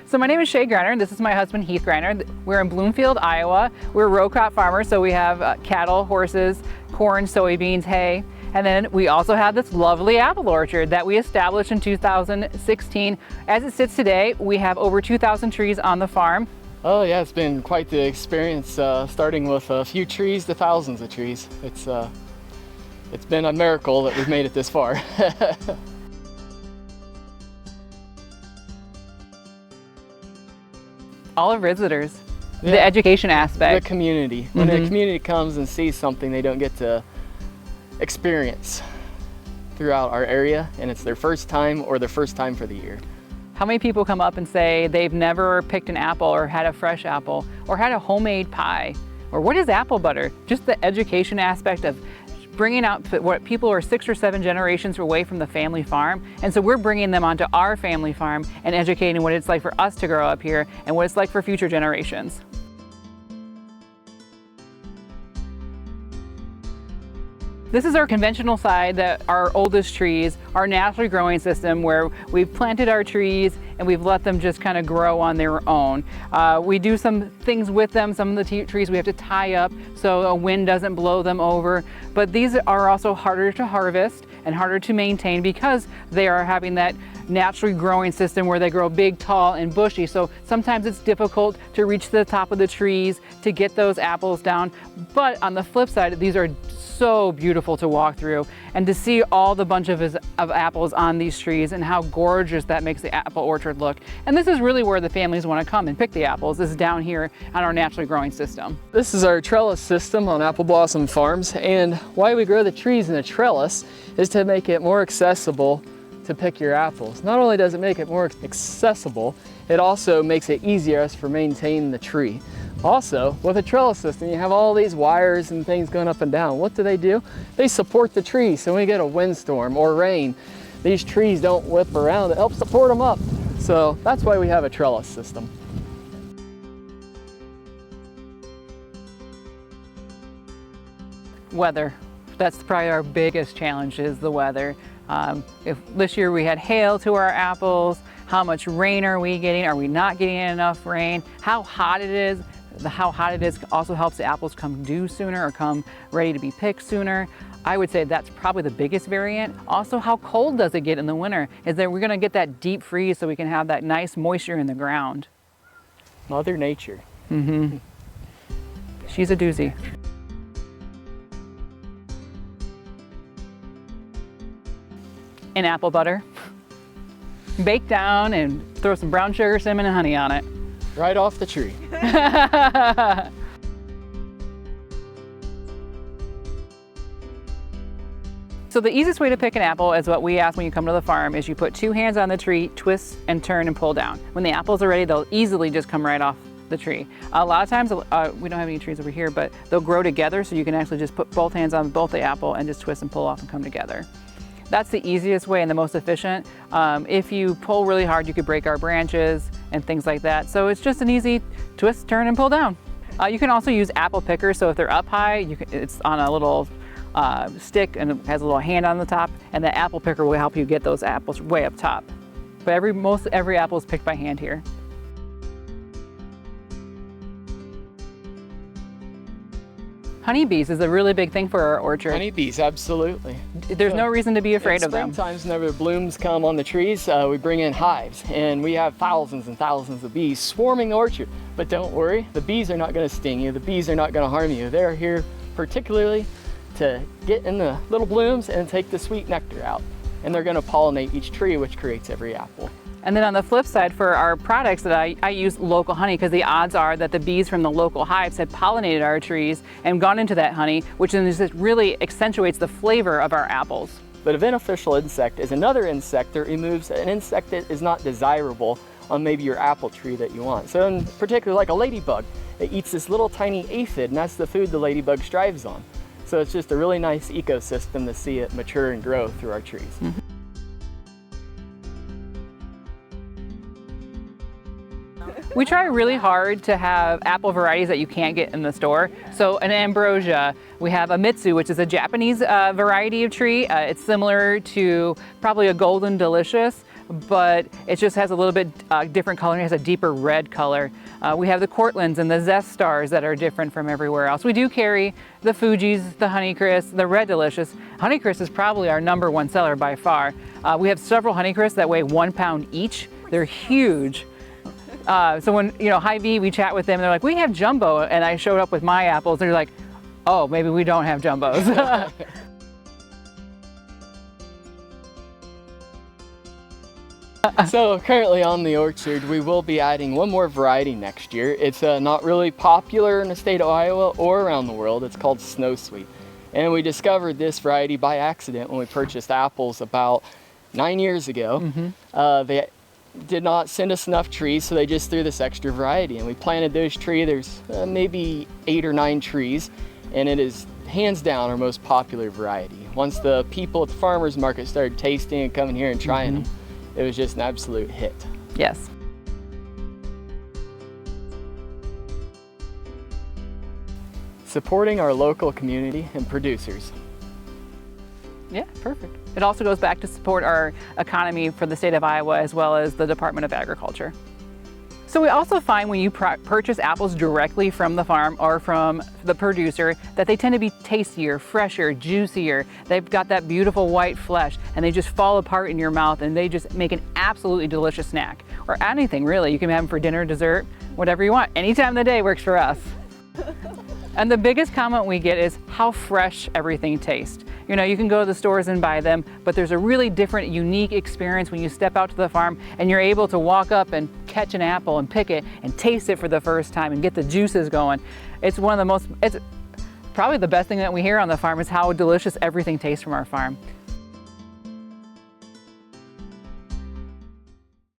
So my name is Shea Greiner. This is my husband, Heath Greiner. We're in Bloomfield, Iowa. We're row crop farmers, so we have cattle, horses, corn, soybeans, hay. And then we also have this lovely apple orchard that we established in 2016. As it sits today, we have over 2,000 trees on the farm. Oh yeah, it's been quite the experience, starting with a few trees to thousands of trees. It's been a miracle that we've made it this far. All our visitors, the education aspect. The community. When the community comes and sees something they don't get to experience throughout our area, and it's their first time or their first time for the year. How many people come up and say they've never picked an apple or had a fresh apple or had a homemade pie? Or what is apple butter? Just the education aspect of bringing out what people are 6 or 7 generations away from the family farm. And so we're bringing them onto our family farm and educating what it's like for us to grow up here and what it's like for future generations. This is our conventional side, that our oldest trees, our naturally growing system where we've planted our trees and we've let them just kind of grow on their own. We do some things with them. Some of the trees we have to tie up so a wind doesn't blow them over. But these are also harder to harvest and harder to maintain because they are having that naturally growing system where they grow big, tall, and bushy. So sometimes it's difficult to reach the top of the trees to get those apples down. But on the flip side, these are so beautiful to walk through and to see all the bunch of apples on these trees and how gorgeous that makes the apple orchard look. And this is really where the families want to come and pick the apples, is down here on our naturally growing system. This is our trellis system on Apple Blossom Farms, and why we grow the trees in a trellis is to make it more accessible to pick your apples. Not only does it make it more accessible, it also makes it easier for maintaining the tree. Also, with a trellis system, you have all these wires and things going up and down. What do? They support the tree, so when we get a windstorm or rain, these trees don't whip around. It helps support them up. So that's why we have a trellis system. Weather. That's probably our biggest challenge, is the weather. If this year we had hail to our apples, how much rain are we getting? Are we not getting enough rain? How hot it is? How hot it is also helps the apples come due sooner or come ready to be picked sooner. I would say that's probably the biggest variant. Also, how cold does it get in the winter? Is that we're gonna get that deep freeze so we can have that nice moisture in the ground. Mother Nature. She's a doozy. And apple butter. Bake down and throw some brown sugar, cinnamon, and honey on it. Right off the tree. So the easiest way to pick an apple is what we ask when you come to the farm, is you put 2 hands on the tree, twist and turn and pull down. When the apples are ready, they'll easily just come right off the tree. A lot of times, we don't have any trees over here, but they'll grow together, so you can actually just put both hands on both the apple and just twist and pull off and come together. That's the easiest way and the most efficient. If you pull really hard, you could break our branches and things like that. So it's just an easy twist, turn, and pull down. You can also use apple pickers. So if they're up high, it's on a little stick and it has a little hand on the top, and the apple picker will help you get those apples way up top. But most every apple is picked by hand here. Honeybees is a really big thing for our orchard. Honeybees, absolutely. There's no reason to be afraid of them. Springtimes, whenever blooms come on the trees, we bring in hives, and we have thousands and thousands of bees swarming the orchard. But don't worry, the bees are not going to sting you. The bees are not going to harm you. They're here particularly to get in the little blooms and take the sweet nectar out. And they're going to pollinate each tree, which creates every apple. And then on the flip side, for our products, that I use local honey, because the odds are that the bees from the local hives had pollinated our trees and gone into that honey, which then just really accentuates the flavor of our apples. But a beneficial insect is another insect that removes an insect that is not desirable on maybe your apple tree that you want. So in particular, like a ladybug, it eats this little tiny aphid, and that's the food the ladybug strives on. So it's just a really nice ecosystem to see it mature and grow through our trees. We try really hard to have apple varieties that you can't get in the store. So an ambrosia, we have a mitsu, which is a Japanese variety of tree. It's similar to probably a golden delicious, but it just has a little bit different color. It has a deeper red color. We have the Cortlands and the Zest Stars that are different from everywhere else. We do carry the Fujis, the Honeycrisp, the Red Delicious. Honeycrisp is probably our #1 seller by far. We have several Honeycrisps that weigh 1 pound each. They're huge. So when, Hy-Vee, we chat with them, they're like, we have jumbo, and I showed up with my apples, they're like, oh, maybe we don't have jumbos. So currently on the orchard, we will be adding one more variety next year. It's not really popular in the state of Iowa or around the world. It's called Snow Sweet. And we discovered this variety by accident when we purchased apples about 9 years ago. They did not send us enough trees, so they just threw this extra variety. And we planted those trees. There's maybe 8 or 9 trees, and it is hands down our most popular variety. Once the people at the farmers market started tasting and coming here and trying them, it was just an absolute hit. Yes. Supporting our local community and producers. Yeah, perfect. It also goes back to support our economy for the state of Iowa as well as the Department of Agriculture. So we also find when you purchase apples directly from the farm or from the producer that they tend to be tastier, fresher, juicier. They've got that beautiful white flesh and they just fall apart in your mouth and they just make an absolutely delicious snack. Or anything really. You can have them for dinner, dessert, whatever you want. Any time of the day works for us. And the biggest comment we get is how fresh everything tastes. You can go to the stores and buy them, but there's a really different, unique experience when you step out to the farm and you're able to walk up and catch an apple and pick it and taste it for the first time and get the juices going. It's probably the best thing that we hear on the farm is how delicious everything tastes from our farm.